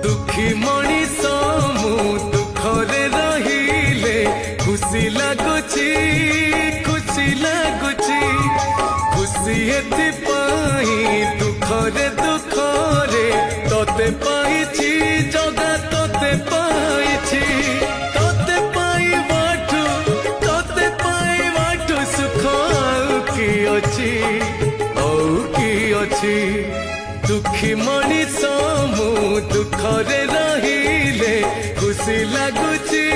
दुखी मनीष मु दुखरे रहिले खुशी लगुची खुशी लगुची खुशी एथिपाई दुखरे दुखरे तोते पाइछि जगा तोते पाइछि तोते पाई बाटू सुख की अछि दुखी मनीष मु दुखरे रहिले खुशी लगुची।